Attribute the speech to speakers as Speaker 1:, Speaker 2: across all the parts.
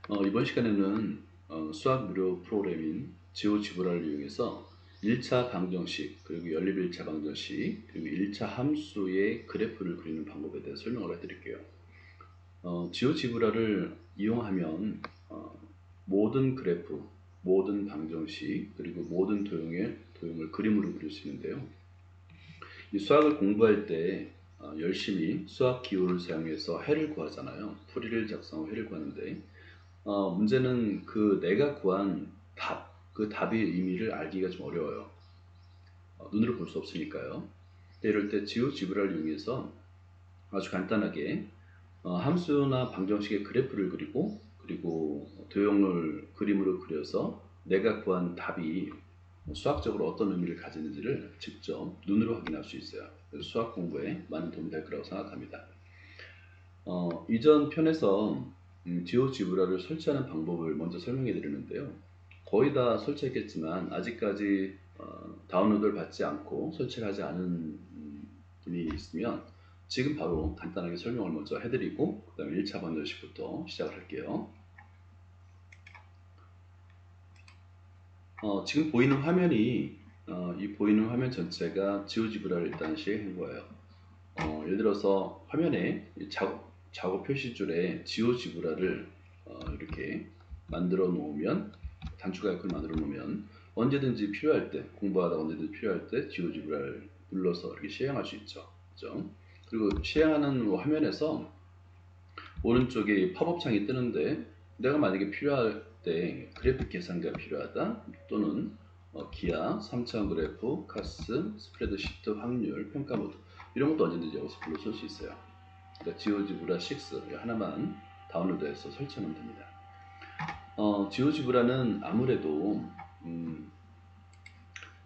Speaker 1: 이번 시간에는 수학 무료 프로그램인 지오지브라를 이용해서 1차 방정식, 그리고 연립 1차 방정식, 그리고 1차 함수의 그래프를 그리는 방법에 대해 설명을 해드릴게요. 지오지브라를 이용하면 모든 그래프, 모든 방정식, 그리고 모든 도형을 그림으로 그릴 수 있는데요. 이 수학을 공부할 때 열심히 수학 기호를 사용해서 해를 구하잖아요. 풀이를 작성하고 해를 구하는데 문제는 내가 구한 그 답의 의미를 알기가 좀 어려워요. 눈으로 볼 수 없으니까요. 이럴 때 지오지브라를 이용해서 아주 간단하게 함수나 방정식의 그래프를 그리고 도형을 그림으로 그려서 내가 구한 답이 수학적으로 어떤 의미를 가지는지를 직접 눈으로 확인할 수 있어요. 그래서 수학 공부에 많은 도움이 될 거라고 생각합니다. 이전 편에서 지오지브라를 설치하는 방법을 먼저 설명해 드렸는데요. 거의 다 설치했겠지만 아직까지 다운로드를 받지 않고 설치를 하지 않은 분이 있으면 지금 바로 간단하게 설명을 먼저 해드리고 그 다음에 1차 방정식부터 시작을 할게요. 지금 보이는 화면이 이 보이는 화면 전체가 지오지브라를 일단 시행한 거예요. 예를 들어서 화면에 작업 표시줄에 지오지브라를 이렇게 만들어 놓으면, 단축 아이콘을 만들어 놓으면 언제든지 필요할 때, 공부하다 언제든지 필요할 때 지오지브라를 눌러서 이렇게 시행할 수 있죠. 그죠? 그리고 시행하는 화면에서 오른쪽에 팝업 창이 뜨는데, 내가 만약에 필요할 때 그래프 계산기가 필요하다, 또는 기하, 3차원 그래프, 카스, 스프레드시트, 확률, 평가 모드, 이런 것도 언제든지 여기서 불러 쓸 수 있어요. 그러니까 지오지브라 6 하나만 다운로드해서 설치하면 됩니다. 지오지브라는 아무래도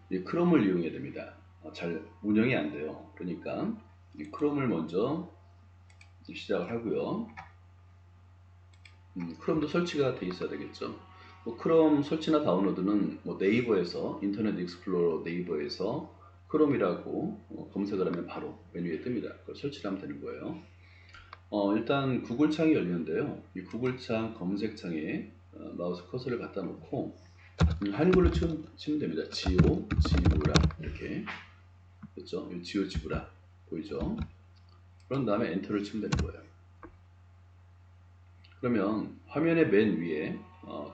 Speaker 1: 이 크롬을 이용해야 됩니다. 잘 운영이 안 돼요. 그러니까 이 크롬을 먼저 시작을 하고요. 크롬도 설치가 돼 있어야 되겠죠. 크롬 설치나 다운로드는 네이버에서, 인터넷 익스플로러 네이버에서 크롬이라고 검색을 하면 바로 메뉴에 뜹니다. 그걸 설치를 하면 되는 거예요. 일단 구글 창이 열리는데요. 이 구글 창 검색창에 마우스 커서를 갖다 놓고 한글로 치면 됩니다. 지오지브라, 이렇게 됐죠? 지오지브라 보이죠? 그런 다음에 엔터를 치면 되는 거예요. 그러면 화면의 맨 위에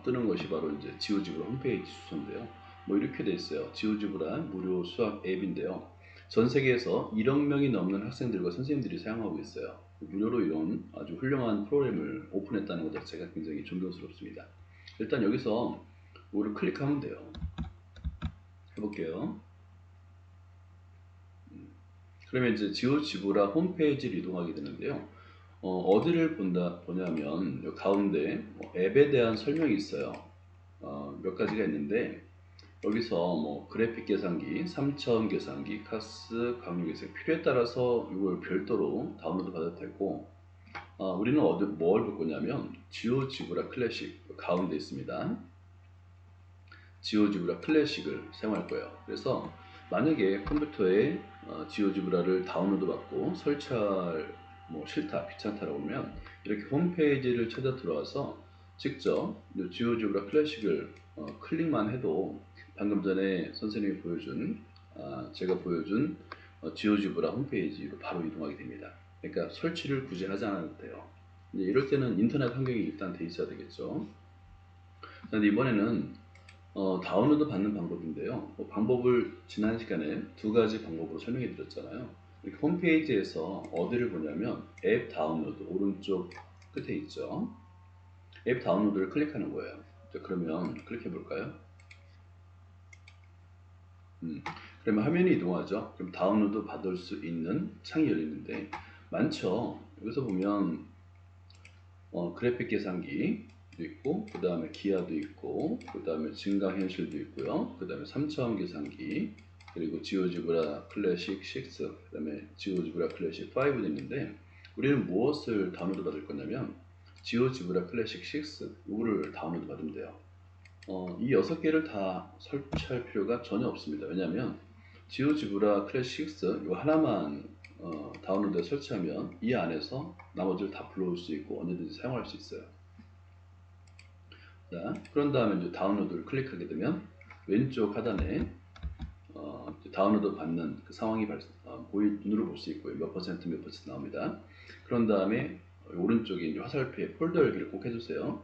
Speaker 1: 뜨는 것이 바로 이제 지오지브라 홈페이지 주소인데요. 이렇게 돼 있어요. 지오지브라 무료 수학 앱인데요. 전 세계에서 1억 명이 넘는 학생들과 선생님들이 사용하고 있어요. 무료로 이런 아주 훌륭한 프로그램을 오픈했다는 것 자체가 굉장히 존경스럽습니다. 일단 여기서 이거를 클릭하면 돼요. 해볼게요. 그러면 이제 지오지브라 홈페이지를 이동하게 되는데요. 어디를 보냐면 요 가운데 앱에 대한 설명이 있어요. 몇 가지가 있는데, 여기서 그래픽 계산기, 3차원 계산기, 카스, 강류 계산기, 필요에 따라서 이걸 별도로 다운로드 받아도 되고, 우리는 뭘 볼 거냐면 지오지브라 클래식 가운데 있습니다. 지오지브라 클래식을 사용할 거예요. 그래서 만약에 컴퓨터에 지오지브라를 다운로드 받고 설치할 싫다, 귀찮다라고 하면 이렇게 홈페이지를 찾아 들어와서 직접 지오지브라 클래식을 클릭만 해도 방금 전에 선생님이 보여준 제가 보여준 지오지브라 홈페이지로 바로 이동하게 됩니다. 그러니까 설치를 굳이 하지 않아도 돼요. 이럴 때는 인터넷 환경이 일단 돼 있어야 되겠죠. 그런데 이번에는 다운로드 받는 방법인데요. 방법을 지난 시간에 두 가지 방법으로 설명해 드렸잖아요. 이렇게 홈페이지에서 어디를 보냐면 앱 다운로드 오른쪽 끝에 있죠. 앱 다운로드를 클릭하는 거예요. 자, 그러면 클릭해 볼까요? 그러면 화면이 이동하죠. 그럼 다운로드 받을 수 있는 창이 열리는데 많죠. 여기서 보면 그래픽 계산기 있고, 그 다음에 기하도 있고, 그 다음에 증강현실도 있고요, 그 다음에 3차원 계산기, 그리고 지오지브라 클래식 6, 그 다음에 지오지브라 클래식 5도 있는데, 우리는 무엇을 다운로드 받을 거냐면 지오지브라 클래식 6 이거를 다운로드 받으면 돼요. 이 6개를 다 설치할 필요가 전혀 없습니다. 왜냐하면 지오지브라 클래식 6 이거 하나만 다운로드에 설치하면 이 안에서 나머지를 다 불러올 수 있고 언제든지 사용할 수 있어요. 자, 그런 다음에 이제 다운로드를 클릭하게 되면 왼쪽 하단에 다운로드 받는 그 상황이 눈으로 볼 수 있고요. 몇 퍼센트 나옵니다. 그런 다음에 오른쪽에 이제 화살표에 폴더 열기를 꼭 해주세요.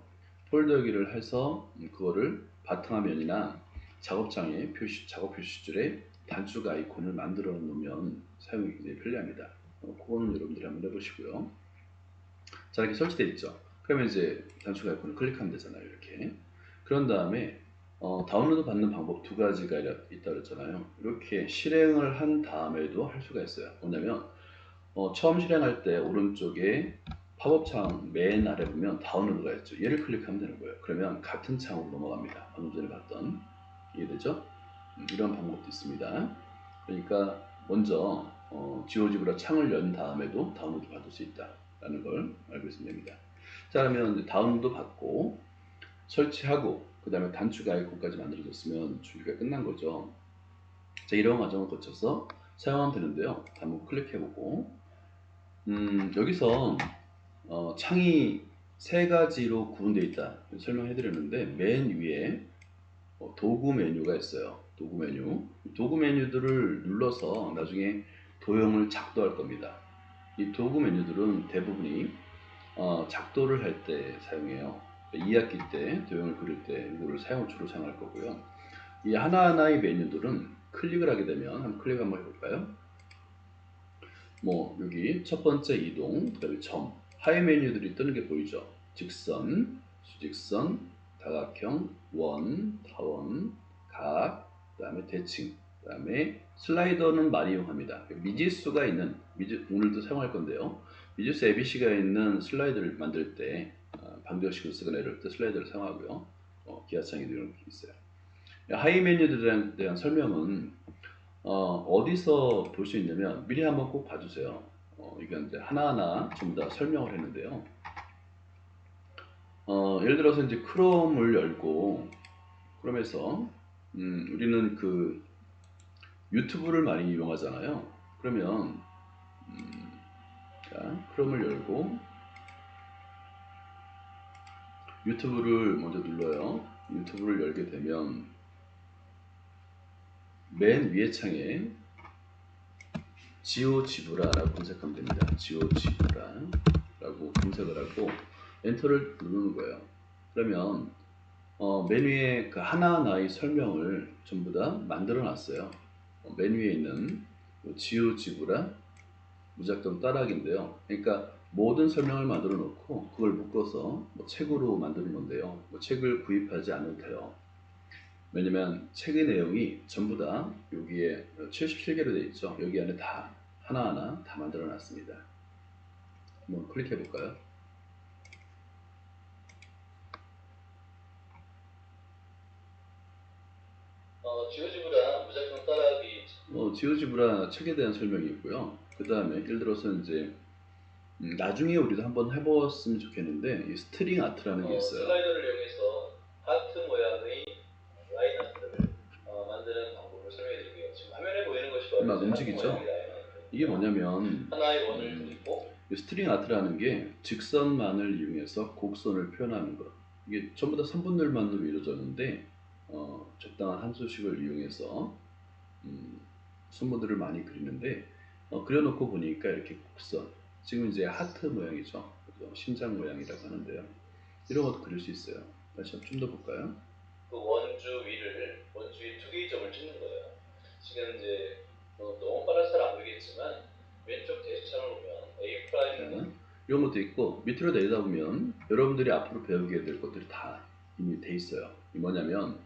Speaker 1: 폴더 열기를 해서 그거를 바탕화면이나 작업장에 작업 표시줄에 단축 아이콘을 만들어 놓으면 사용이 굉장히 편리합니다. 그거는 여러분들이 한번 해보시고요. 자, 이렇게 설치되어 있죠. 그러면 이제 단축 아이콘을 클릭하면 되잖아요. 이렇게. 그런 다음에 다운로드 받는 방법 두 가지가 있다 그랬잖아요. 이렇게 실행을 한 다음에도 할 수가 있어요. 뭐냐면 처음 실행할 때 오른쪽에 팝업창 맨 아래 보면 다운로드가 있죠. 얘를 클릭하면 되는 거예요. 그러면 같은 창으로 넘어갑니다. 방금 전에 봤던. 이해되죠? 이런 방법도 있습니다. 그러니까 먼저 지오지브라 창을 연 다음에도 다운로드 받을 수 있다 라는 걸 알고 있으면 됩니다. 자, 그러면 다운로드 받고 설치하고 그 다음에 단축 아이콘까지 만들어졌으면 준비가 끝난 거죠. 자, 이런 과정을 거쳐서 사용하면 되는데요. 한번 클릭해보고 여기서 창이 세 가지로 구분되어 있다 설명해 드렸는데 맨 위에 도구 메뉴가 있어요. 도구 메뉴. 도구 메뉴들을 눌러서 나중에 도형을 작도할 겁니다. 이 도구 메뉴들은 대부분이 작도를 할 때 사용해요. 2학기 때 도형을 그릴 때 이거를 주로 사용할 거고요. 이 하나하나의 메뉴들은 클릭을 하게 되면 한번 클릭 한번 해볼까요? 뭐 여기 첫 번째 이동, 그다음에 점, 하위 메뉴들이 뜨는 게 보이죠? 직선, 수직선, 다각형, 원, 타원, 각, 그다음에 대칭, 그다음에 슬라이더는 많이 이용합니다. 미지수가 있는 오늘도 사용할 건데요. 미지수 ABC가 있는 슬라이드를 만들 때 방정식을 쓰거나 이럴 때 슬라이더를 사용하고요. 기하창에도 이런 게 있어요. 하위 메뉴들에 대한 설명은 어디서 볼 수 있냐면 미리 한번 꼭 봐주세요. 이건 이제 하나하나 전부 다 설명을 했는데요. 예를 들어서 이제 크롬을 열고 크롬에서 우리는 그 유튜브를 많이 이용하잖아요. 그러면 자, 크롬을 열고 유튜브를 먼저 눌러요. 유튜브를 열게 되면 맨 위에 창에 지오지브라라고 검색하면 됩니다. 지오지브라라고 검색을 하고 엔터를 누르는 거예요. 그러면 메뉴에 그 하나하나의 설명을 전부 다 만들어 놨어요. 맨 위에 있는 지오지브라 무작정 따라하기인데요. 그러니까 모든 설명을 만들어 놓고 그걸 묶어서 뭐 책으로 만드는 건데요. 뭐 책을 구입하지 않아도 돼요. 왜냐면 책의 내용이 전부 다 여기에 77개로 되어 있죠. 여기 안에 다 하나하나 다 만들어 놨습니다. 한번 클릭해 볼까요? 지오지브라 무작정 따라하기. 지오지브라 책에 대한 설명이 있고요. 그 다음에 예를 들어서 이제 나중에 우리도 한번 해봤으면 좋겠는데 이 스트링 아트라는 게 있어요. 슬라이더를 이용해서 하트 모양의 라인 아트를 만드는 방법을 설명해드릴게요. 지금 화면에 보이는 것이 막 움직이죠? 이게 뭐냐면 하나의 원을 그리고 스트링 아트라는 게 직선만을 이용해서 곡선을 표현하는 것. 이게 전부 다 3분절만으로 이루어졌는데 적당한 한 수씩을 이용해서 선모들을 많이 그리는데 그려놓고 보니까 이렇게 곡선, 지금 이제 하트 모양이죠. 그죠? 심장 모양이라고 하는데요. 이런 것도 그릴 수 있어요. 다시 좀 더 볼까요? 그 원주 위에 두 개의 점을 찍는 거예요. 지금 이제 너무 빨라서 잘 안 보이겠지만 왼쪽 대시창을 보면 A 프라임 이런 것도 있고 밑으로 내리다 보면 여러분들이 앞으로 배우게 될 것들이 다 이미 돼 있어요. 이 뭐냐면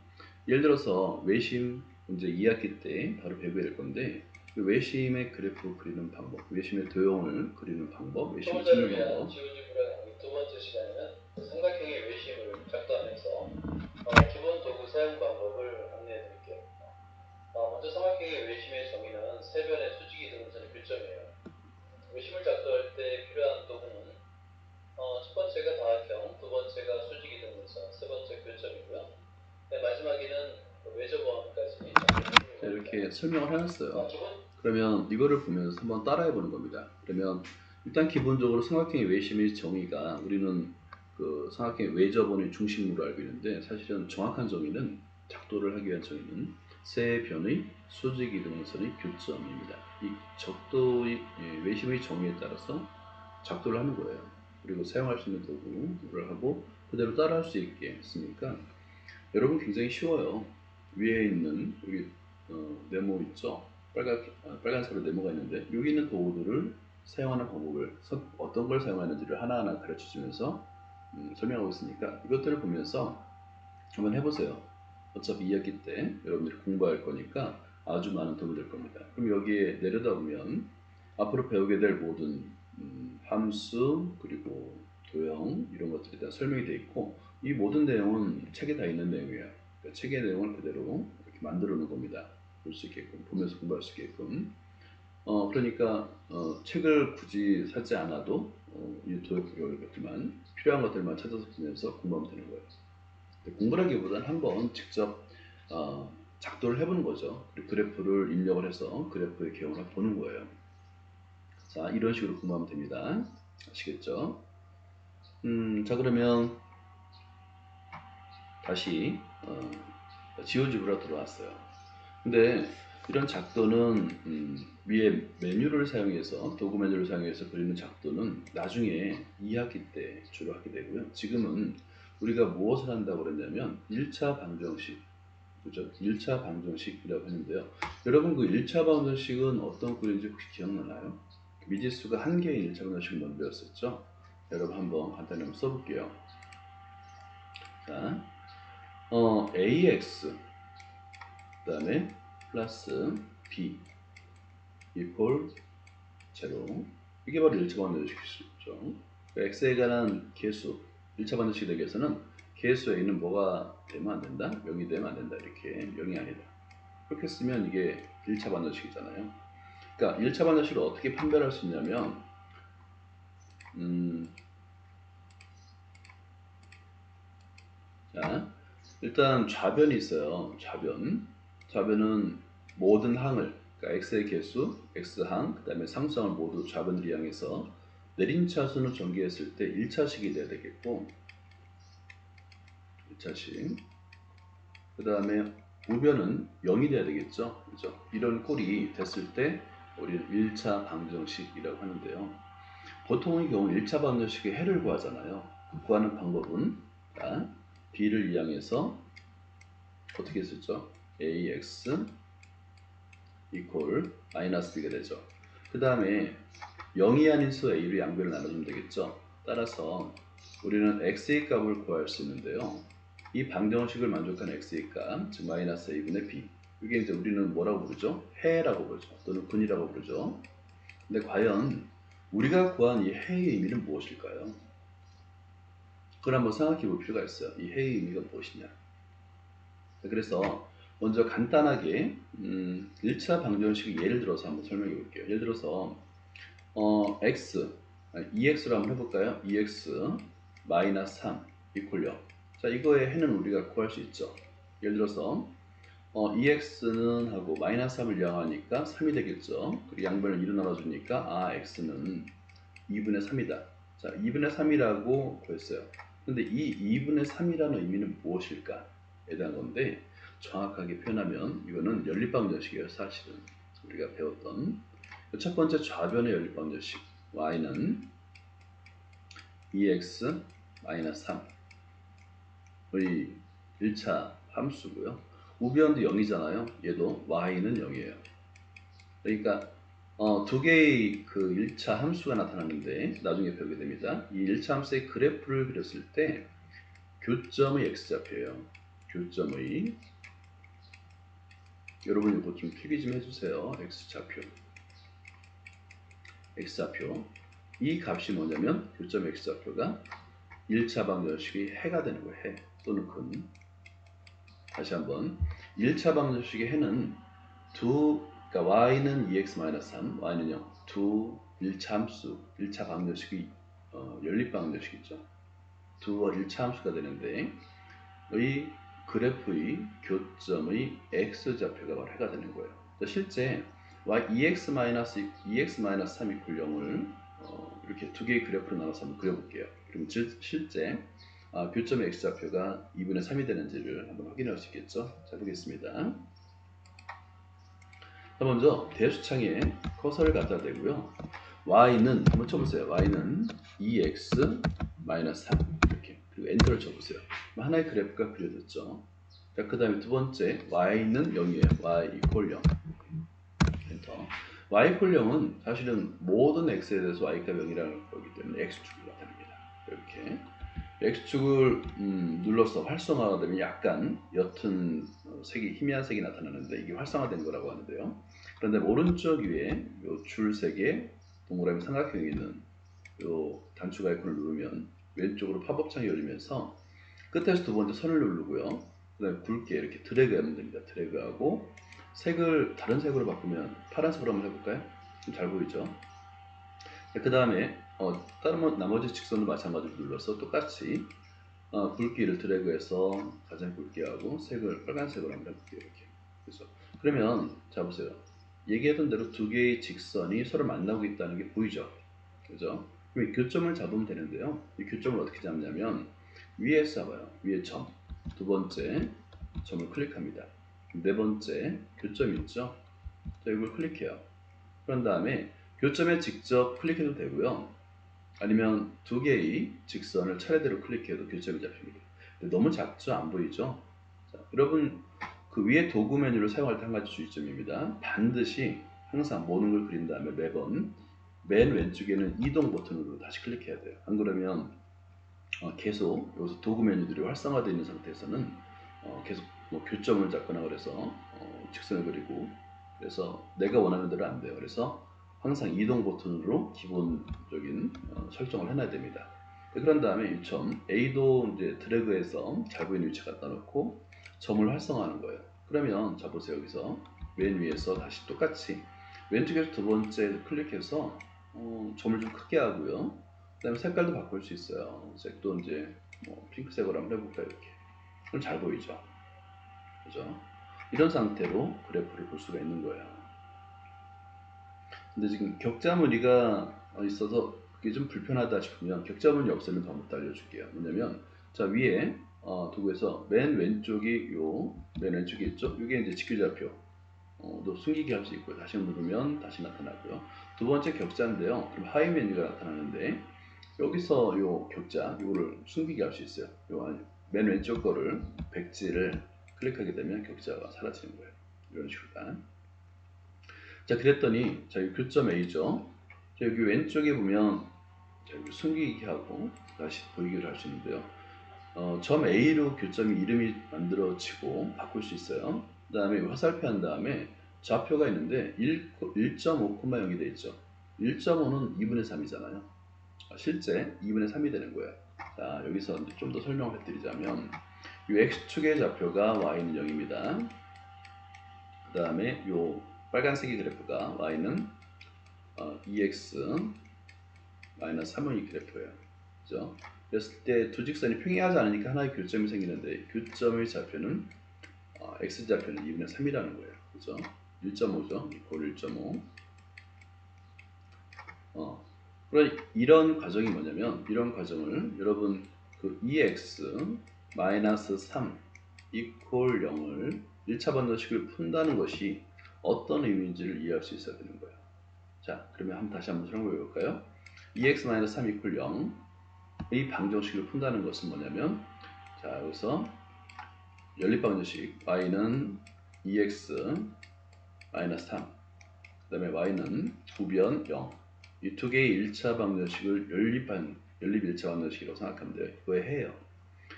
Speaker 1: 예를 들어서 외심 이제 2학기 때 바로 배우게 될 건데 그 외심의 그래프 그리는 방법, 외심의 도형을 그리는 방법, 외심을 찍는 방법. 두 번째 시간에는 삼각형의 외심을 작도하면서 기본 도구 사용 방법을 안내해 드릴게요. 먼저 삼각형의 외심의 정의는 세 변의 수직이 등선의 교점이에요. 외심을 작도할 때 필요한 도구는 첫 번째가 다각형, 두 번째가 수직이 등선, 세 번째 교점이고요. 네, 마지막에는 외저 보완까지 이렇게 설명을 해놨어요. 그러면 이거를 보면서 한번 따라해 보는 겁니다. 그러면 일단 기본적으로 삼각형의 외심의 정의가 우리는 그 삼각형의 외접원의 중심으로 알고 있는데 사실은 정확한 정의는 작도를 하기 위한 정의는 세 변의 수직 이등선의 교점입니다. 이 적도의 외심의 정의에 따라서 작도를 하는 거예요. 그리고 사용할 수 있는 도구를 하고 그대로 따라할 수 있게 했으니까 여러분 굉장히 쉬워요. 위에 있는 여기 네모 있죠? 빨간색으로 네모가 있는데 여기 있는 도구들을 사용하는 방법을 어떤 걸 사용하는지를 하나하나 가르쳐주면서 설명하고 있으니까 이것들을 보면서 한번 해보세요. 어차피 2학기 때 여러분들이 공부할 거니까 아주 많은 도움이 될 겁니다. 그럼 여기에 내려다 보면 앞으로 배우게 될 모든 함수 그리고 도형 이런 것들에 대한 설명이 되어 있고 이 모든 내용은 책에 다 있는 내용이에요. 그러니까 책의 내용을 그대로 이렇게 만들어 놓은 겁니다. 볼 수 있게끔 보면서 공부할 수 있게끔 그러니까 책을 굳이 사지 않아도 이 도형 것들만 필요한 것들만 찾아서 보면서 공부하면 되는 거예요. 공부라기보다는 한번 직접 작도를 해보는 거죠. 그리고 그래프를 입력을 해서 그래프의 개형을 보는 거예요. 자, 이런 식으로 공부하면 됩니다. 아시겠죠? 자, 그러면 다시 지오지브라 들어왔어요. 근데 이런 작도는 위에 메뉴를 사용해서 도구 메뉴를 사용해서 그리는 작도는 나중에 2학기 때 주로 하게 되고요. 지금은 우리가 무엇을 한다고 그랬냐면 1차 방정식, 그죠? 1차 방정식이라고 했는데요. 여러분 그 1차 방정식은 어떤 꼴인지 혹시 기억나나요? 미지수가 한 개의 1차 방정식을 먼저 배웠었죠? 여러분 한번 간단히 한번 써볼게요. 자, ax 그 다음에 플러스 b equal 0 이게 바로 1차 방정식이죠. x에 관한 계수 1차 방정식이 되기 위해서는 계수 a는 뭐가 되면 안 된다? 0이 되면 안 된다. 이렇게 0이 아니다. 그렇게 쓰면 이게 1차 방정식이잖아요. 그러니까 1차 방정식을 어떻게 판별할 수 있냐면 자, 일단 좌변이 있어요. 좌변은 모든 항을 그러니까 x의 개수, x항, 그 다음에 상수항을 모두 좌변을 이용해서 내림차순을 전개했을 때 1차식이 돼야 되겠고 1차식 그 다음에 우변은 0이 돼야 되겠죠. 그죠? 이런 꼴이 됐을 때 우리는 1차 방정식이라고 하는데요. 보통의 경우 1차 방정식의 해를 구하잖아요. 구하는 방법은 b를 이용해서 어떻게 쓰죠? ax equal 마이너스 b가 되죠. 그 다음에 0이 아닌 수 a로 양변을 나눠주면 되겠죠. 따라서 우리는 x의 값을 구할 수 있는데요. 이 방정식을 만족한 x의 값, 즉 마이너스 a분의 b. 이게 이제 우리는 뭐라고 부르죠? 해라고 부르죠. 또는 근이라고 부르죠. 근데 과연 우리가 구한 이 해의 의미는 무엇일까요? 그걸 한번 생각해 볼 필요가 있어요. 이 해의 의미가 무엇이냐. 그래서 먼저 간단하게 1차 방정식 예를 들어서 한번 설명해 볼게요. 예를 들어서 EX로 한번 해볼까요? EX 마이너스 3 이퀄 0. 자, 이거의 해는 우리가 구할 수 있죠. 예를 들어서 EX는 하고 마이너스 3을 이항하니까 3이 되겠죠. 그리고 양변을 2로 나눠주니까 X는 2분의 3이다. 자, 2분의 3이라고 구했어요. 근데 이 2분의 3이라는 의미는 무엇일까에 대한 건데 정확하게 표현하면 이거는 연립방정식이에요. 사실은 우리가 배웠던 첫 번째 좌변의 연립방정식 y는 2x 3의 1차 함수고요. 우변도 0이잖아요. 얘도 y는 0이에요. 그러니까 두 개의 그 1차 함수가 나타났는데 나중에 배우게 됩니다. 이 1차 함수의 그래프를 그렸을 때 교점의 x좌표예요. 교점의 여러분 이거 좀 필기 좀 해주세요. x좌표 이 값이 뭐냐면 교점 x좌표가 1차 방정식의 해가 되는 거예요. 해 또는 근. 다시 한번 1차 방정식의 해는 그러니까 y는 2x-3, y는 0. 두 1차 함수, 1차 방정식의 연립 방정식이죠. 두 1차 함수가 되는데 이 그래프의 교점의 x좌표가 바로 해가 되는 거예요. 실제 EX-3 이퀄 0을 이렇게 두 개의 그래프로 나눠서 한번 그려볼게요. 그럼 실제 교점의 x좌표가 2분의 3이 되는지를 한번 확인할 수 있겠죠. 자, 보겠습니다. 먼저 대수창에 커서를 갖다 대고요. y는 한번 쳐보세요. y는 2x 3 이렇게, 그리고 엔터를 쳐보세요. 하나의 그래프가 그려졌죠. 자, 그 다음에 두 번째 y는 0이에요. y 이퀄 0 엔터. y 이퀄 0은 사실은 모든 x에 대해서 y가 0이라는 거기 때문에 x축을 나타냅니다. 이렇게 x축을 눌러서 활성화가 되면 약간 옅은 색이, 희미한 색이 나타나는데 이게 활성화된 거라고 하는데요. 그런데 오른쪽 위에 요 줄 3개 동그라미 삼각형이 있는 요 단축 아이콘을 누르면 왼쪽으로 팝업창이 열리면서 끝에서 두 번째 선을 누르고요. 그 다음에 굵게 이렇게 드래그하면 됩니다. 드래그하고 색을 다른 색으로 바꾸면 파란색으로 한번 해볼까요? 좀 잘 보이죠? 그 다음에 다른 나머지 직선도 마찬가지로 눌러서 똑같이 굵기를 드래그해서 가장 굵게 하고 색을 빨간색으로 한번 해볼게요. 이렇게. 그래서 그러면 자 보세요. 얘기했던 대로 두 개의 직선이 서로 만나고 있다는 게 보이죠? 그죠? 그럼 이 교점을 잡으면 되는데요. 이 교점을 어떻게 잡냐면 위에 잡아요. 위에 점. 두 번째 점을 클릭합니다. 네 번째 교점 있죠? 자, 이걸 클릭해요. 그런 다음에 교점에 직접 클릭해도 되고요. 아니면 두 개의 직선을 차례대로 클릭해도 교점이 잡힙니다. 너무 작죠? 안 보이죠? 자, 여러분 그 위에 도구 메뉴를 사용할 때 한 가지 주의점입니다. 반드시 항상 모든 걸 그린 다음에 매번 맨 왼쪽에는 이동 버튼으로 다시 클릭해야 돼요. 안 그러면 계속 여기서 도구 메뉴들이 활성화되어 있는 상태에서는 계속 뭐 교점을 잡거나 그래서 직선을 그리고 그래서 내가 원하는 대로 안 돼요. 그래서 항상 이동 버튼으로 기본적인 설정을 해놔야 됩니다. 그런 다음에 이 점 A도 이제 드래그해서 잘 보이는 위치에 갖다 놓고 점을 활성화하는 거예요. 그러면 자 보세요. 여기서 맨 위에서 다시 똑같이 왼쪽에서 두 번째 클릭해서 점을 좀 크게 하고요. 그 다음에 색깔도 바꿀 수 있어요. 색도 이제 뭐 핑크색으로 한번 해볼까요? 이렇게. 그럼 잘 보이죠? 그죠? 이런 상태로 그래프를 볼 수가 있는 거예요. 근데 지금 격자 무늬가 있어서 그게 좀 불편하다 싶으면 격자 무늬 없애는 방법도 알려줄게요. 뭐냐면 자 위에 도구에서 맨 왼쪽이 맨 왼쪽에 있죠? 이게 이제 직교좌표 또 숨기기 할 수 있고요. 다시 누르면 다시 나타나고요. 두 번째 격자인데요. 그럼 하이 메뉴가 나타나는데 여기서 요 격자 요거를 숨기게 할 수 있어요. 맨 왼쪽 거를 백지를 클릭하게 되면 격자가 사라지는 거예요. 이런 식으로. 자 그랬더니 자 여기 교점 A죠. 자, 여기 왼쪽에 보면 자, 여기 숨기기 하고 다시 보이기를 할 수 있는데요. 점 A로 교점이 이름이 만들어지고 바꿀 수 있어요. 그 다음에 화살표 한 다음에 좌표가 있는데 1.5,0이 되어 있죠. 1.5는 2분의 3이잖아요. 실제 2분의 3이 되는 거예요. 자 여기서 좀 더 설명을 해드리자면 이 X축의 좌표가 Y는 0입니다. 그 다음에 이 빨간색의 그래프가 Y는 2x 3의 그래프예요. 그죠? 그랬을 때 두 직선이 평행하지 않으니까 하나의 교점이 생기는데 교점의 좌표는 x좌표는 2분의 3이라는 거예요. 그죠? 1.5죠. 이퀄 1.5. 이런 과정이 뭐냐면 이런 과정을 여러분 그 2x 3 이퀄 0을 1차 방정식을 푼다는 것이 어떤 의미인지를 이해할 수 있어야 되는 거예요. 자, 그러면 다시 한번 설명해 볼까요? 2x-3 이퀄 0의 방정식을 푼다는 것은 뭐냐면 자, 여기서 연립방정식 y는 2x 3 그 다음에 y는 부변 0 이 두 개의 1차 방정식을 연립 1차 방정식이라고 생각하면 돼요. 그거에 해요.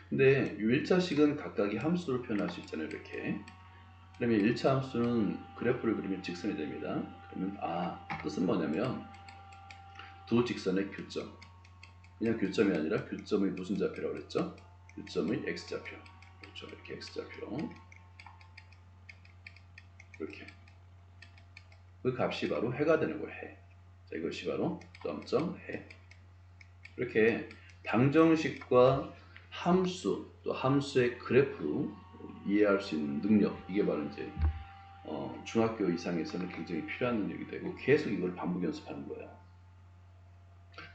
Speaker 1: 근데 이 1차식은 각각의 함수로 표현할 수 있잖아요. 이렇게. 그러면 1차 함수는 그래프를 그리면 직선이 됩니다. 그러면 뜻은 뭐냐면 두 직선의 교점. 그냥 교점이 아니라 교점의 무슨 좌표라고 그랬죠? 교점의 x좌표. 그렇죠. 이렇게 x좌표. 이렇게. 그 값이 바로 해가 되는 거예요. 해. 자, 이것이 바로 점점 해. 이렇게 방정식과 함수, 또 함수의 그래프로 이해할 수 있는 능력. 이게 바로 이제 중학교 이상에서는 굉장히 필요한 능력이 되고 계속 이걸 반복 연습하는 거예요.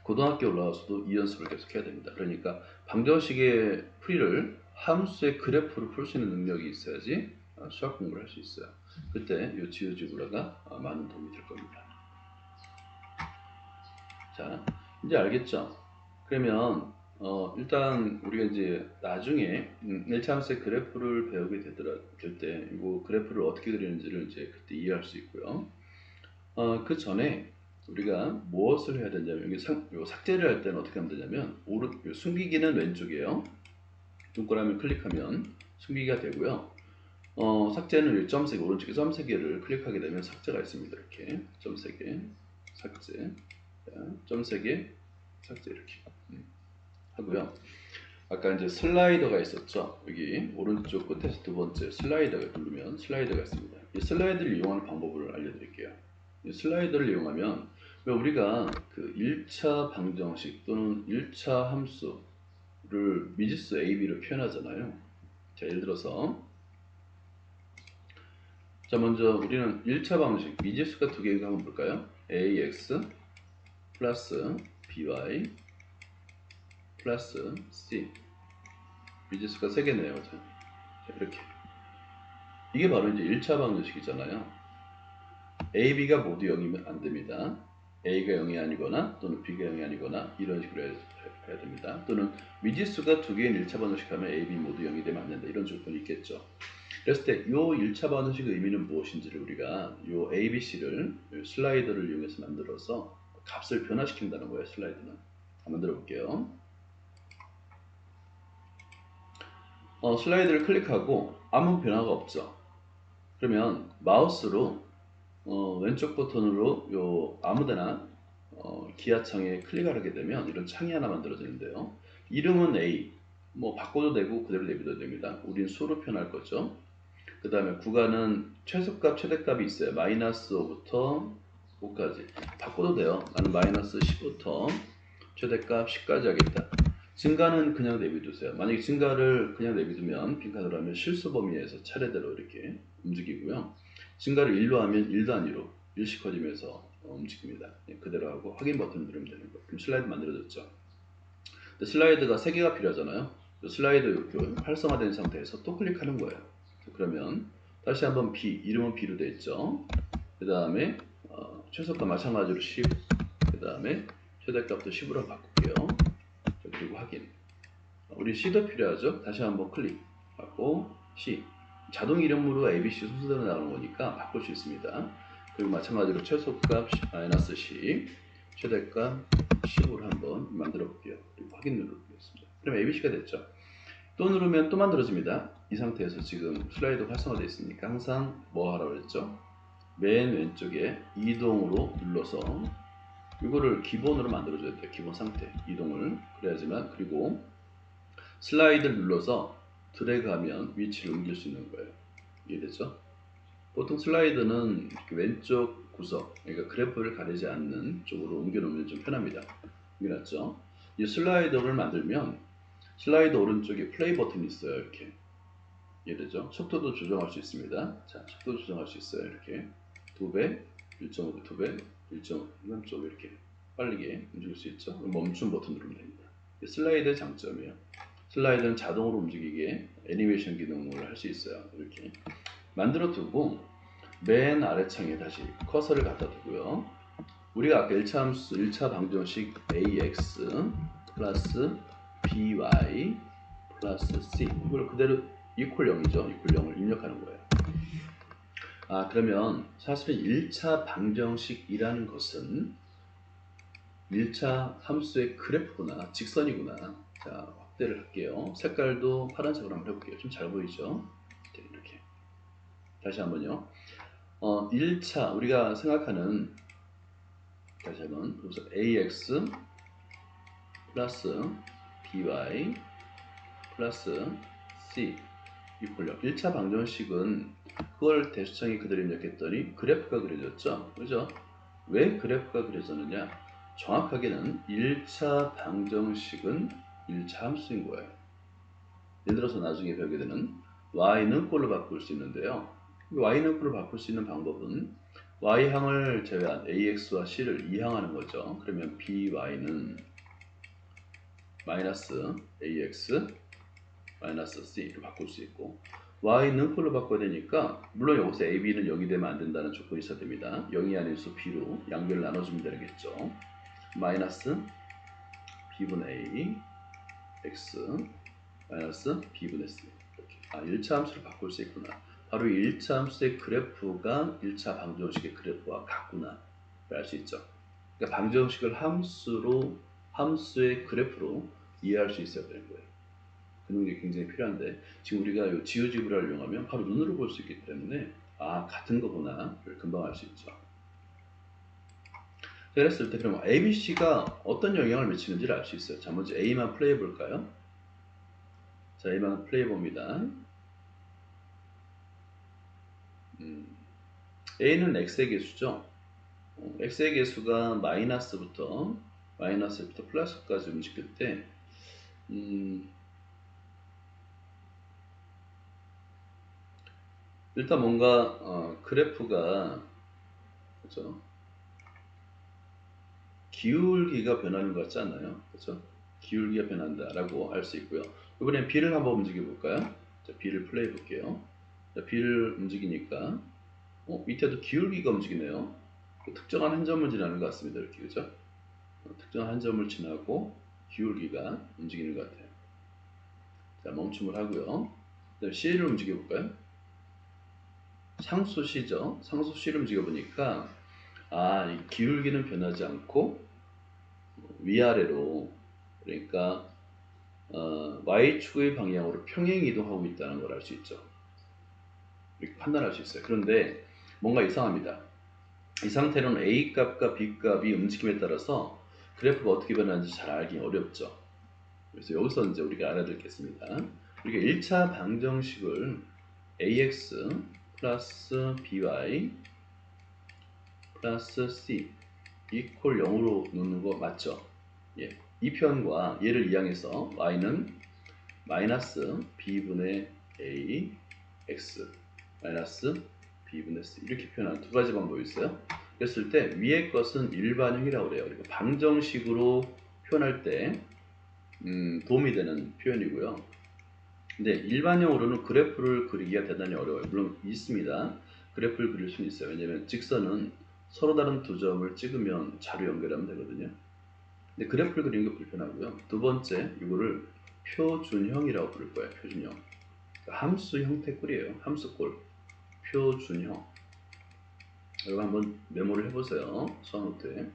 Speaker 1: 고등학교 올라와서도 이 연습을 계속 해야 됩니다. 그러니까 방정식의 풀이를 함수의 그래프로 풀 수 있는 능력이 있어야지 수학 공부를 할 수 있어요. 그때 이 지오지브라가 많은 도움이 될 겁니다. 자, 이제 알겠죠? 그러면 일단 우리가 이제 나중에 1차 함수의 그래프를 배우게 될 때 이거 그래프를 어떻게 그리는지를 이제 그때 이해할 수 있고요. 그 전에 우리가 무엇을 해야 되냐면 여기 삭제를 할 때는 어떻게 하면 되냐면 숨기기는 왼쪽이에요. 동그라미 클릭하면 숨기기가 되고요. 삭제는 점 3개, 오른쪽에 점 3개를 클릭하게 되면 삭제가 있습니다. 이렇게 점 3개 삭제, 점 3개 삭제 이렇게 하고요. 아까 이제 슬라이더가 있었죠. 여기 오른쪽 끝에서 두 번째 슬라이더가 누르면 슬라이더가 있습니다. 이 슬라이더를 이용하는 방법을 알려드릴게요. 이 슬라이더를 이용하면 우리가 그 1차 방정식 또는 1차 함수를 미지수 AB로 표현하잖아요. 자, 예를 들어서 자, 먼저 우리는 1차 방식 미지수가 두 개인가 한번 볼까요? AX 플러스 BY 플러스 C 미지수가 3개네요. 자, 이렇게 이게 바로 이제 1차 방정식이잖아요. A, B가 모두 0이면 안 됩니다. A가 0이 아니거나 또는 B가 0이 아니거나 이런 식으로 해야 됩니다. 또는 미지수가 두 개인 1차 방정식 하면 A, B 모두 0이 되면 안 된다. 이런 조건이 있겠죠. 그랬을 때 이 1차 방정식의 의미는 무엇인지를 우리가 이 A, B, C를 슬라이더를 이용해서 만들어서 값을 변화시킨다는 거예요. 슬라이드는. 한번 만들어 볼게요. 슬라이드를 클릭하고 아무 변화가 없죠. 그러면 마우스로 왼쪽 버튼으로 요 아무데나 기하창에 클릭을 하게 되면 이런 창이 하나 만들어지는데요. 이름은 A, 뭐 바꿔도 되고 그대로 내비둬도 됩니다. 우린 수로 표현할 거죠. 그 다음에 구간은 최소값, 최대값이 있어요. 마이너스 5부터 5까지 바꿔도 돼요. 나는 마이너스 10부터 최대값 10까지 하겠다. 증가는 그냥 내비두세요. 만약에 증가를 그냥 내비두면 빈칸으로 하면 실수 범위에서 차례대로 이렇게 움직이고요. 증가를 1로 하면 1단위로 일씩 커지면서 움직입니다. 그대로 하고 확인 버튼을 누르면 되는 거예요. 그럼 슬라이드 만들어졌죠. 근데 슬라이드가 3개가 필요하잖아요. 슬라이드 활성화된 상태에서 또 클릭하는 거예요. 그러면 다시 한번 B, 이름은 B로 되어 있죠. 그 다음에 최소값 마찬가지로 10, 그 다음에 최대값도 10으로 바꿀게요. 그리고 확인. 우리 C도 필요하죠. 다시 한번 클릭하고 C. 자동 이름으로 ABC 순서대로 나오는 거니까 바꿀 수 있습니다. 그리고 마찬가지로 최소값 마이너스 10, 최대값 10으로 한번 만들어 볼게요. 그리고 확인 누르겠습니다. 그럼 ABC가 됐죠. 또 누르면 또 만들어집니다. 이 상태에서 지금 슬라이드 활성화되어 있으니까 항상 뭐 하라고 했죠? 맨 왼쪽에 이동으로 눌러서 이거를 기본으로 만들어줘야 돼요. 기본 상태 이동을 그래야지만. 그리고 슬라이드를 눌러서 드래그하면 위치를 옮길 수 있는 거예요. 이해되죠? 보통 슬라이드는 왼쪽 구석, 그러니까 그래프를 가리지 않는 쪽으로 옮겨놓으면 좀 편합니다. 옮겨놨죠? 이 슬라이더를 만들면 슬라이드 오른쪽에 플레이 버튼이 있어요. 이렇게. 이해되죠? 속도도 조정할 수 있습니다. 자, 속도 조정할 수 있어요. 이렇게 2배, 1.5배, 2배, 1.3쪽 이렇게 빠르게 움직일 수 있죠. 멈춤 버튼 누르면 됩니다. 슬라이드의 장점이에요. 슬라이드는 자동으로 움직이게 애니메이션 기능을 할 수 있어요. 이렇게 만들어 두고 맨 아래창에 다시 커서를 갖다 두고요. 우리가 아까 1차 함수, 1차 방정식 AX 플러스 BY 플러스 C 이걸 그대로 이퀄 0이죠. 이퀄 0을 입력하는 거예요. 그러면 사실은 1차 방정식이라는 것은 1차 함수의 그래프구나, 직선이구나. 자, 확대를 할게요. 색깔도 파란색으로 한번 해볼게요. 좀 잘 보이죠? 이렇게. 다시 한번요. 1차 우리가 생각하는 다시 한번 그래서 AX 플러스 BY 플러스 C 이퀄 1차 방정식은 그걸 대수창에 그대로 입력했더니 그래프가 그려졌죠. 그죠? 왜 그래프가 그려졌느냐? 정확하게는 1차 방정식은 1차 함수인 거예요. 예를 들어서 나중에 배우게 되는 y는 꼴로 바꿀 수 있는데요. y는 꼴로 바꿀 수 있는 방법은 y항을 제외한 ax와 c를 이항하는 거죠. 그러면 by는 마이너스 ax 마이너스 c로 바꿀 수 있고, y는 폴로 바꿔야 되니까 물론 여기서 ab는 0이 되면 안 된다는 조건이 있어야 됩니다. 0이 아닌 수 b로 양변을 나눠주면 되겠죠. 마이너스 b분의 a x 마이너스 b분의 c. 이렇게. 1차 함수를 바꿀 수 있구나. 바로 1차 함수의 그래프가 1차 방정식의 그래프와 같구나 알 수 있죠. 그러니까 방정식을 함수의 그래프로 이해할 수 있어야 되는 거예요. 그런 게 굉장히 필요한데, 지금 우리가 이 지오지브라를 이용하면 바로 눈으로 볼 수 있기 때문에 같은 거구나 금방 알 수 있죠. 그랬을 때 그럼 ABC가 어떤 영향을 미치는지를 알 수 있어요. 자, 먼저 A만 플레이 해 볼까요? 자, A만 플레이 해 봅니다. A는 X의 개수죠. X의 개수가 마이너스부터 플러스까지 움직일 때 일단 뭔가 그래프가 그렇죠? 기울기가 변하는 것 같지 않나요? 그렇죠? 기울기가 변한다라고 할 수 있고요. 이번엔 B를 한번 움직여 볼까요? 자, B를 플레이 볼게요. 자, B를 움직이니까 밑에도 기울기가 움직이네요. 특정한 한 점을 지나는 것 같습니다. 이렇게 그죠? 특정한 한 점을 지나고 기울기가 움직이는 것 같아요. 자, 멈춤을 하고요. C를 움직여 볼까요? 상수 C죠. 상수 C를 움직여 보니까 이 기울기는 변하지 않고 위아래로, 그러니까 Y축의 방향으로 평행 이동하고 있다는 걸 알 수 있죠. 이렇게 판단할 수 있어요. 그런데 뭔가 이상합니다. 이 상태로는 A 값과 B 값이 움직임에 따라서 그래프가 어떻게 변하는지 잘 알기 어렵죠. 그래서 여기서 이제 우리가 알아듣겠습니다. 우리가 1차 방정식을 ax 플러스 by 플러스 c 이퀄 0으로 놓는 거 맞죠? 예. 이 편과 얘를 이항해서 y는 마이너스 b분의 a x 마이너스 b분의 c 이렇게 표현하는 두 가지 방법이 있어요. 그랬을 때 위의 것은 일반형이라고 그래요. 그리고 방정식으로 표현할 때 도움이 되는 표현이고요. 근데 일반형으로는 그래프를 그리기가 대단히 어려워요. 물론 있습니다. 그래프를 그릴 수는 있어요. 왜냐면 직선은 서로 다른 두 점을 찍으면 자로 연결하면 되거든요. 근데 그래프를 그리는 게 불편하고요. 두 번째, 이거를 표준형이라고 부를 거예요. 표준형. 그러니까 함수 형태꼴이에요. 함수꼴. 표준형. 여러분 한번 메모를 해보세요. 수학노트에.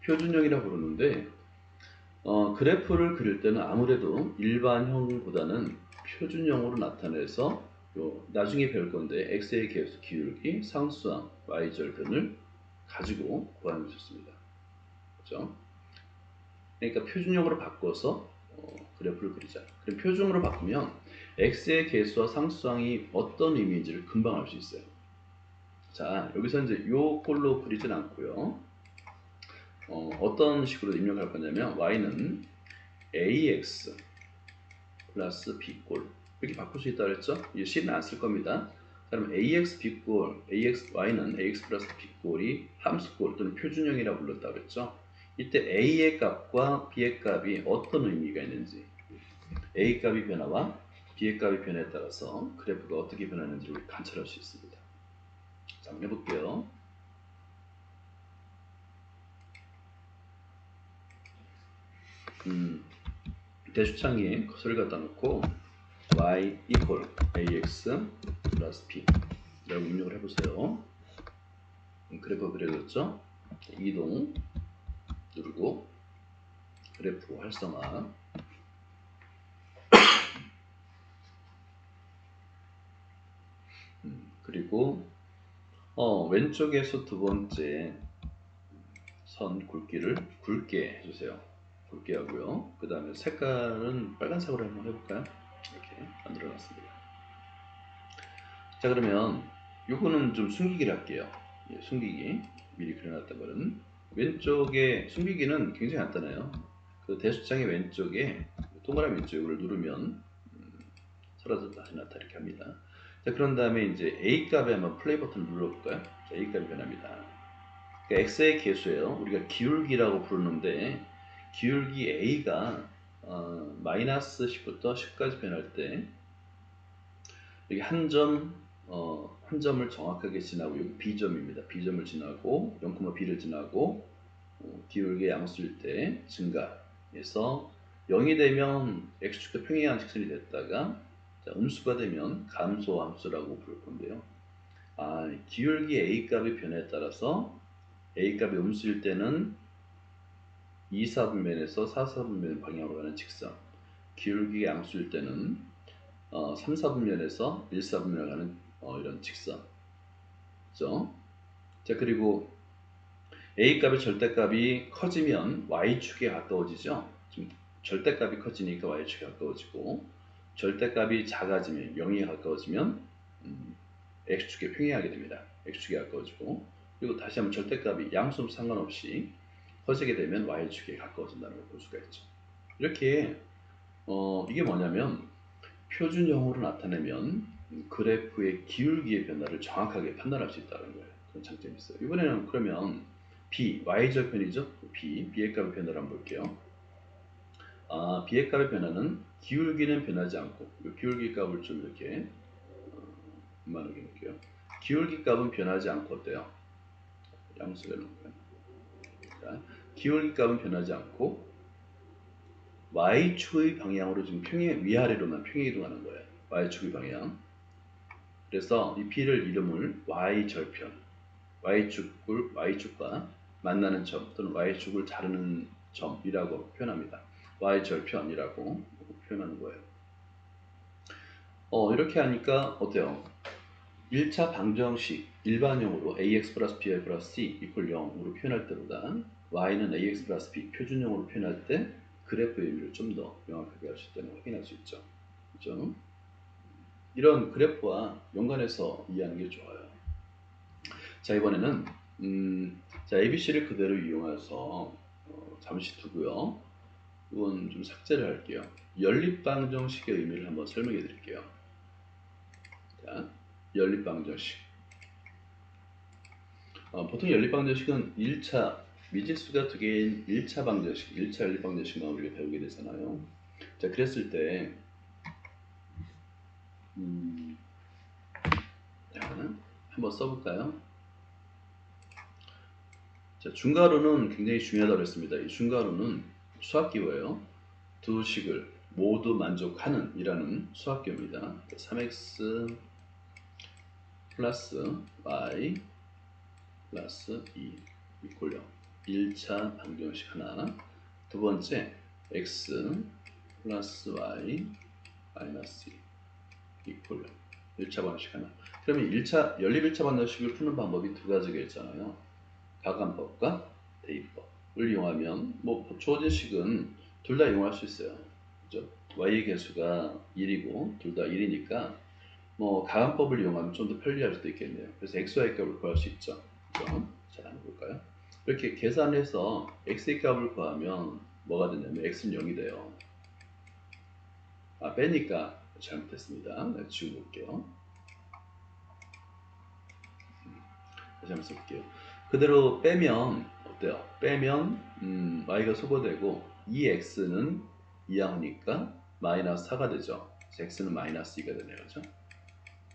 Speaker 1: 표준형이라고 부르는데 그래프를 그릴 때는 아무래도 일반형보다는 표준형으로 나타내서 나중에 배울 건데 x의 개수 기울기, 상수항, y절 등을 가지고 구하는 게 좋습니다. 그렇죠? 그러니까 표준형으로 바꿔서 그래프를 그리자. 그럼 표준으로 바꾸면 x의 개수와 상수항이 어떤 의미인지를 금방 알 수 있어요. 자, 여기서 이제 요 꼴로 그리진 않고요. 어떤 식으로 입력할 거냐면 y는 ax 플러스 b꼴 이렇게 바꿀 수 있다고 했죠? 이제 c는 안 쓸 겁니다. 그럼 ax b꼴, y는 ax 플러스 b꼴이 함수꼴 또는 표준형이라고 불렀다고 했죠? 이때 a의 값과 b의 값이 어떤 의미가 있는지, a 값이 변화와 b의 값이 변화에 따라서 그래프가 어떻게 변하는지를 관찰할 수 있습니다. 자, 한번 해볼게요. 대수창에 소리 갖다 놓고 y equal ax 플러스 b 라고 입력을 해보세요. 그래프가 그려졌죠? 이동 누르고 그래프 활성화. 그리고 왼쪽에서 두 번째 선 굵기를 굵게 해주세요. 굵게 하고요. 그 다음에 색깔은 빨간색으로 한번 해볼까요? 이렇게 만들어 놨습니다. 자, 그러면 요거는 좀 숨기기를 할게요. 예, 숨기기 미리 그려놨던 거는 왼쪽에 숨기기는 굉장히 간단해요. 그 대수창의 왼쪽에 동그라미 왼쪽에 이걸 누르면 사라져 다시 나타 이렇게 합니다. 자, 그런 다음에 이제 A 값에 한번 플레이 버튼을 눌러볼까요? 자, A값이 변합니다. 그러니까 X의 개수예요. 우리가 기울기라고 부르는데 기울기 A가 마이너스 10부터 10까지 변할 때 여기 한 점을 정확하게 지나고 여기 B점입니다. B점을 지나고 0,B를 지나고 기울기 양수일 때 증가해서 0이 되면 X축도 평행한 직선이 됐다가 자, 음수가 되면 감소 함수라고 부를 건데요. 기울기 A값의 변화에 따라서 A값이 음수일 때는 2사분면에서 4사분면 방향으로 가는 직선, 기울기가 양수일 때는 3사분면에서 1사분면으로 가는 이런 직선. 그죠? 자, 그리고 A값의 절대값이 커지면 Y축에 가까워지죠. 지금 절대값이 커지니까 Y축에 가까워지고 절대값이 작아지면 0에 가까워지면 X축에 평행하게 됩니다. X축에 가까워지고 그리고 다시 한번 절대값이 양수 상관없이 커지게 되면 Y축에 가까워진다는 걸 볼 수가 있죠. 이렇게 이게 뭐냐면 표준형으로 나타내면 그래프의 기울기의 변화를 정확하게 판단할 수 있다는 거예요. 그런 장점이 있어요. 이번에는 그러면 B, Y절편이죠. B의 값의 변화를 한번 볼게요. B의 값의 변화는 기울기는 변하지 않고 기울기 값을 좀 이렇게 만들어 놓을게요. 기울기 값은 변하지 않고 어때요? 양수를 놓을까요? 자, 기울기 값은 변하지 않고 Y축의 방향으로 지금 위아래로만 평행 이동하는 거예요. Y축의 방향. 그래서 이 B를 이름을 Y절편, Y축과 만나는 점 또는 Y축을 자르는 점이라고 표현합니다. Y절편이라고 표현하는 거예요. 이렇게 하니까 어때요? 1차 방정식 일반형으로 ax 플러스 by 플러스 c 이퀄 0으로 표현할 때보다 y는 ax 플러스 b 표준형으로 표현할 때 그래프의 의미를 좀 더 명확하게 할 수 있다는 확인할 수 있죠. 그렇죠? 이런 그래프와 연관해서 이해하는 게 좋아요. 자, 이번에는 자, ABC를 그대로 이용해서 잠시 두고요. 이건 좀 삭제를 할게요. 연립방정식의 의미를 한번 설명해 드릴게요. 자, 연립방정식. 보통 연립방정식은 1차 미지수가 두 개인 1차 방정식, 1차 연립방정식만 우리가 배우게 되잖아요. 자, 그랬을 때 한번 써볼까요? 자, 중괄호는 굉장히 중요하다고 했습니다. 이 중괄호는 수학기호예요. 두 식을 모두 만족하는 이라는 수학기호입니다. 3x 플러스 y 플러스 2 이퀄 0 1차 방정식 하나, 두 번째 x 플러스 y 마이너스 2 이퀄 0 1차 방정식 하나. 그러면 연립 1차 방정식을 푸는 방법이 두 가지가 있잖아요. 가감법과 대입법을 이용하면 주어진 식은 둘 다 이용할 수 있어요. 그죠? y의 개수가 1이고 둘 다 1이니까 가감법을 이용하면 좀 더 편리할 수도 있겠네요. 그래서 xy 값을 구할 수 있죠. 그럼 자, 한번 볼까요? 이렇게 계산해서 x의 값을 구하면 뭐가 되냐면 x는 0이 돼요. 빼니까 잘못했습니다. 네, 지우고 올게요. 다시 한번 써볼게요. 그대로 빼면 어때요? 빼면 y가 소거되고 2x는 2항이니까 마이너스 4가 되죠. x는 마이너스 2가 되네요. 그죠?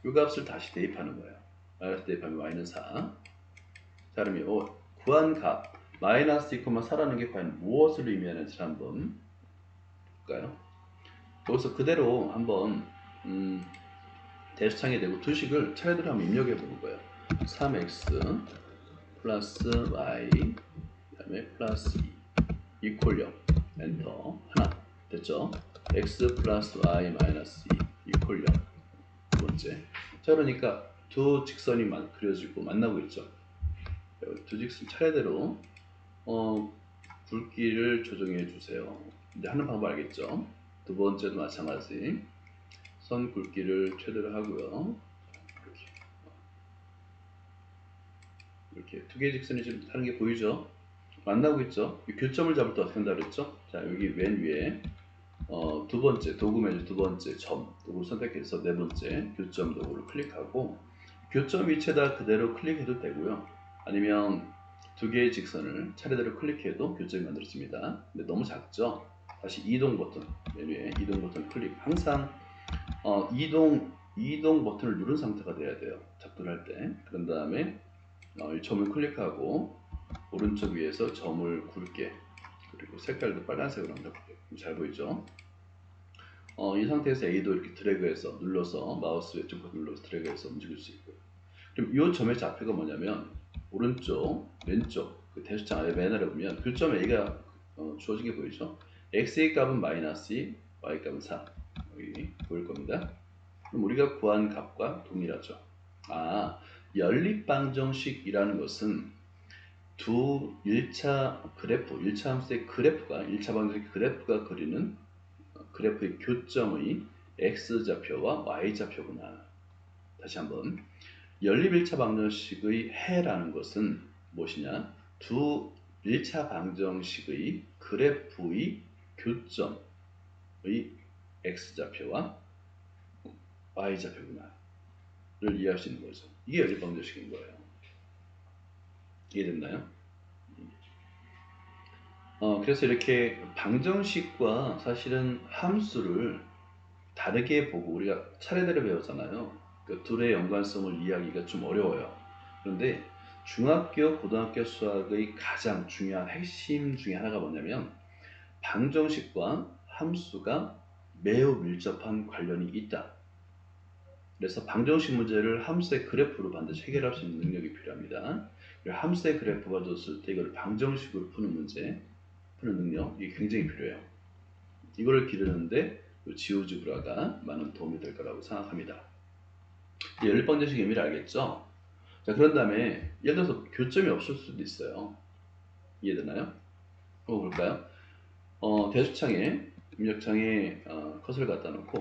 Speaker 1: 이 값을 다시 대입하는 거예요. 마이너스 대입하면 y는 4. 자, 그러면 구한 값 마이너스 2,4라는 게 과연 무엇을 의미하는지 한번 볼까요? 여기서 그대로 한번 대수창에 대고 두 식을 차례대로 한번 입력해 보는 거예요. 3x 플러스 y 그 다음에 플러스 2 이퀄 0 엔터 하나 됐죠? x 플러스 y 마이너스 2 이퀄 0 두 번째. 자, 그러니까 두 직선이 그려지고 만나고 있죠. 두 직선 차례대로 굵기를 조정해 주세요. 이제 하는 방법 알겠죠? 두 번째도 마찬가지. 선 굵기를 최대로 하고요. 이렇게 두 개의 직선이 지금 다른 게 보이죠? 만나고 있죠? 이 교점을 잡을 때 어떻게 한다 그랬죠? 자, 여기 맨 위에 두 번째 도구 메뉴 두 번째 점 도구를 선택해서 네 번째 교점 도구를 클릭하고 교점 위치에다 그대로 클릭해도 되고요. 아니면 두 개의 직선을 차례대로 클릭해도 교점이 만들어집니다. 근데 너무 작죠? 다시 이동 버튼, 메뉴에 이동 버튼 클릭. 항상 이동 버튼을 누른 상태가 돼야 돼요. 작동을 할 때. 그런 다음에 이 점을 클릭하고 오른쪽 위에서 점을 굵게, 그리고 색깔도 빨간색으로 한번 해볼게요. 잘 보이죠? 이 상태에서 A도 이렇게 드래그해서 눌러서 마우스 왼쪽 버튼 눌러서 드래그해서 움직일 수 있고요. 그럼 이 점의 좌표가 뭐냐면 오른쪽, 왼쪽 그 대수창 아래 맨 아래 보면 교점 A가 주어진 게 보이죠? X의 값은 마이너스 2, Y 값은 4 여기 보일 겁니다. 그럼 우리가 구한 값과 동일하죠. 연립방정식이라는 것은 두 1차 그래프, 1차 함수의 그래프가 1차 방정식 그래프가 그리는 그래프의 교점의 X좌표와 Y좌표구나. 다시 한번 연립 1차 방정식의 해라는 것은 무엇이냐? 두 1차 방정식의 그래프의 교점의 X좌표와 Y좌표구나 를 이해할 수 있는 거죠. 이게 연립 방정식인 거예요. 이해됐나요? 그래서 이렇게 방정식과 사실은 함수를 다르게 보고 우리가 차례대로 배웠잖아요. 그 둘의 연관성을 이해하기가 좀 어려워요. 그런데 중학교, 고등학교 수학의 가장 중요한 핵심 중에 하나가 뭐냐면 방정식과 함수가 매우 밀접한 관련이 있다. 그래서 방정식 문제를 함수의 그래프로 반드시 해결할 수 있는 능력이 필요합니다. 함수의 그래프가 줬을 때 이걸 방정식으로 푸는 문제, 푸는 능력, 이게 굉장히 필요해요. 이거를 기르는데 지오지브라가 많은 도움이 될 거라고 생각합니다. 연립방정식의 의미를 알겠죠? 자, 그런 다음에 예를 들어서 교점이 없을 수도 있어요. 이해되나요? 한번 볼까요? 대수창에, 입력창에 컷을 갖다 놓고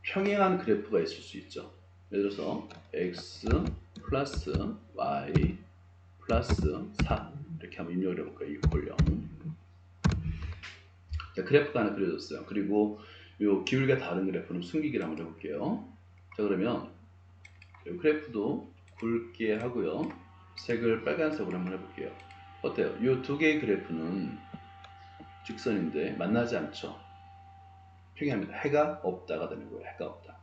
Speaker 1: 평행한 그래프가 있을 수 있죠. 예를 들어서 x 플러스 y 플러스 4 이렇게 한번 입력을 해볼까요? 이꼴 0. 자, 그래프가 하나 그려졌어요. 그리고 요 기울기가 다른 그래프는 숨기기를 한번 해볼게요. 자, 그러면 요 그래프도 굵게 하고요. 색을 빨간색으로 한번 해볼게요. 어때요? 요 두 개의 그래프는 직선인데 만나지 않죠. 평행합니다. 해가 없다가 되는 거예요. 해가 없다.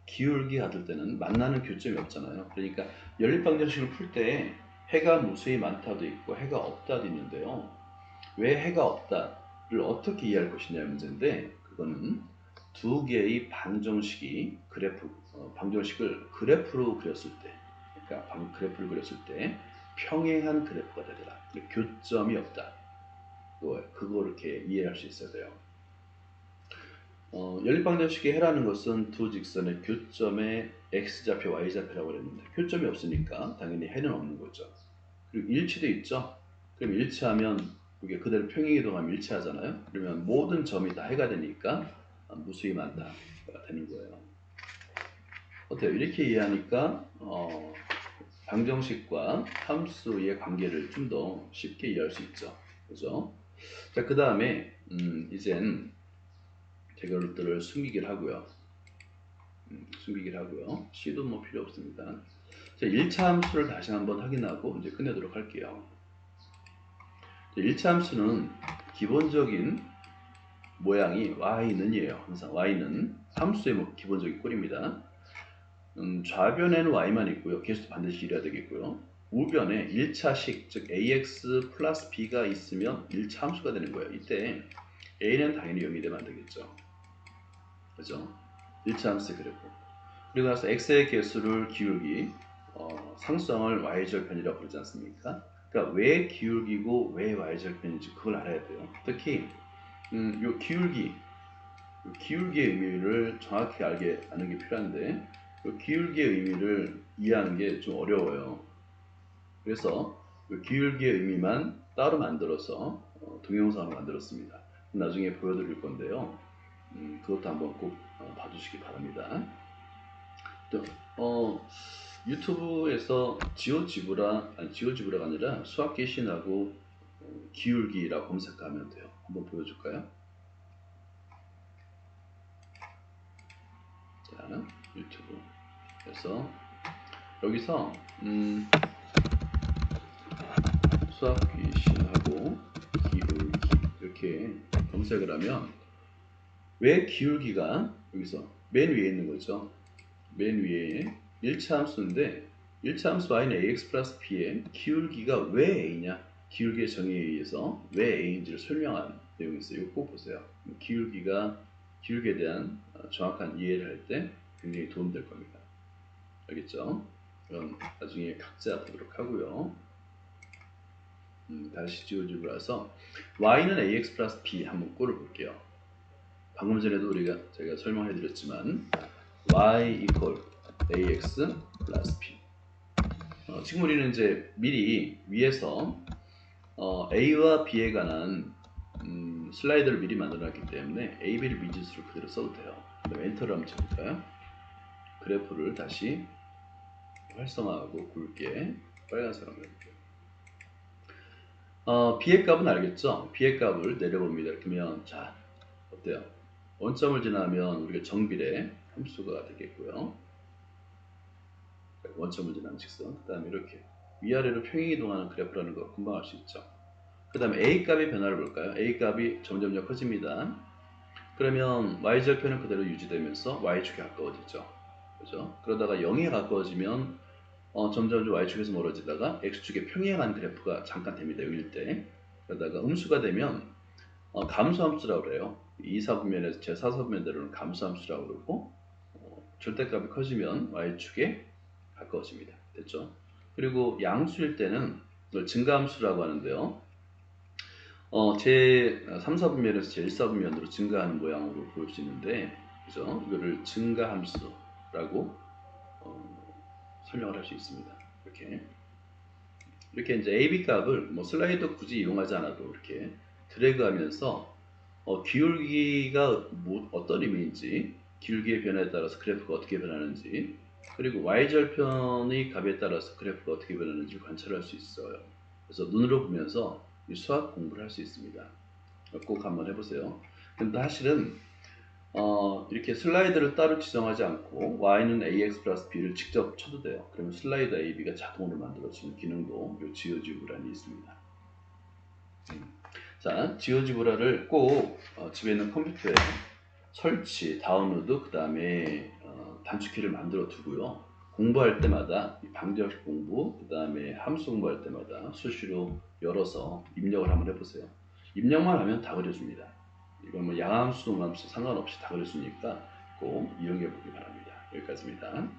Speaker 1: 기울기 같을 때는 만나는 교점이 없잖아요. 그러니까 연립방정식을 풀 때 해가 무수히 많다도 있고 해가 없다도 있는데요. 왜 해가 없다를 어떻게 이해할 것이냐의 문제인데, 그거는 두 개의 방정식이 방정식을 그래프로 그렸을 때, 그러니까 그래프를 그렸을 때 평행한 그래프가 되더라. 교점이 없다. 그거 이렇게 이해할 수 있어야 돼요. 연립방정식의 해라는 것은 두 직선의 교점의 X좌표, Y좌표라고 그랬는데 교점이 없으니까 당연히 해는 없는 거죠. 그리고 일치도 있죠. 그럼 일치하면 이게 그대로 평행이동하면 일치하잖아요. 그러면 모든 점이 다 해가 되니까 무수히 많다가 되는 거예요. 어때요? 이렇게 이해하니까 방정식과 함수의 관계를 좀 더 쉽게 이해할 수 있죠. 그죠? 자, 그 다음에 이젠 제거들을 숨기기를 하고요. 숨기기를 하고요. C도 뭐 필요 없습니다. 자, 1차 함수를 다시 한번 확인하고 이제 끝내도록 할게요. 1차 함수는 기본적인 모양이 y는이에요. 항상 y는 함수의 뭐 기본적인 꼴입니다. 좌변에는 y만 있고요. 개수도 반드시 이래야 되겠고요. 우변에 1차식, 즉 ax 플러스 b가 있으면 1차 함수가 되는 거예요. 이때 a는 당연히 0이 되면 안 되겠죠. 그죠? 1차 함수의 그래프. 그리고 나서 x의 개수를 기울기, 상수항을 y절편이라고 부르지 않습니까? 그러니까 왜 기울기고 왜 y절편인지 그걸 알아야 돼요. 특히 요 기울기의 의미를 정확히 아는 게 필요한데 요 기울기의 의미를 이해하는 게 좀 어려워요. 그래서 요 기울기의 의미만 따로 만들어서 동영상을 만들었습니다. 나중에 보여드릴 건데요. 그것도 한번 꼭 봐주시기 바랍니다. 유튜브에서 지오지브라가 아니라 수학계신하고 기울기라고 검색하면 돼요. 한번 보여줄까요? 자, 유튜브에서 여기서 수학 귀신하고 기울기 이렇게 검색을 하면 왜 기울기가 여기서 맨 위에 있는 거죠. 맨 위에 1차 함수인데 1차 함수 y는 ax 플러스 b의 기울기가 왜 a냐, 기울기의 정의에 의해서 왜 a인지를 설명한 내용이 있어요. 이거 꼭 보세요. 기울기에 대한 정확한 이해를 할 때 굉장히 도움될 겁니다. 알겠죠? 그럼 나중에 각자 보도록 하고요. 다시 지워주고라서 y는 ax 플러스 b 한번 꼴을 볼게요. 방금 전에도 제가 설명해 드렸지만 y equal ax 플러스 b. 지금 우리는 이제 미리 위에서 a와 b에 관한 슬라이드를 미리 만들어놨기 때문에 a, b를 미지수로 그대로 써도 돼요. 그럼 엔터를 한번 쳐볼까요? 그래프를 다시 활성화하고 굵게 빨간색으로 해볼게요. b의 값은 알겠죠? b의 값을 내려봅니다. 그러면 자 어때요? 원점을 지나면 우리가 정비례 함수가 되겠고요. 원점을 지나는 직선. 그 다음에 이렇게 위아래로 평행이동하는 그래프라는 거 금방 알 수 있죠. 그 다음에 a 값의 변화를 볼까요? a 값이 점점 커집니다. 그러면 y절편은 그대로 유지되면서 y축에 가까워지죠. 그죠? 그러다가 0에 가까워지면 점점 y축에서 멀어지다가 x축에 평행한 그래프가 잠깐 됩니다. 0일 때. 그러다가 음수가 되면 감소함수라고 그래요. 2사분면에서 제 4사분면대로는 감소함수라고 그러고 절대값이 커지면 y축에 가까워집니다. 됐죠? 그리고 양수일 때는 이걸 증가함수라고 하는데요. 제 3사분면에서 제 1사분면으로 증가하는 모양으로 보일 수 있는데, 그죠? 이거를 증가함수라고 설명을 할 수 있습니다. 이렇게 이제 AB 값을 뭐 슬라이더 굳이 이용하지 않아도 이렇게 드래그하면서 기울기가 어떤 의미인지, 기울기의 변화에 따라서 그래프가 어떻게 변하는지, 그리고 y절편의 값에 따라서 그래프가 어떻게 변하는지 관찰할 수 있어요. 그래서 눈으로 보면서 이 수학 공부를 할 수 있습니다. 꼭 한번 해보세요. 근데 사실은 이렇게 슬라이드를 따로 지정하지 않고 y는 ax 플러스 b를 직접 쳐도 돼요. 그러면 슬라이드 ab가 자동으로 만들어지는 기능도 이 지오지브라에 있습니다. 자, 지오지브라를 꼭 집에 있는 컴퓨터에 설치, 다운로드, 그 다음에 단축키를 만들어 두고요. 공부할 때마다 방정식 공부, 그 다음에 함수 공부할 때마다 수시로 열어서 입력을 한번 해보세요. 입력만 하면 다 그려줍니다. 이건 뭐 양함수, 동함수 상관없이 다 그려주니까 꼭 이용해 보기 바랍니다. 여기까지입니다.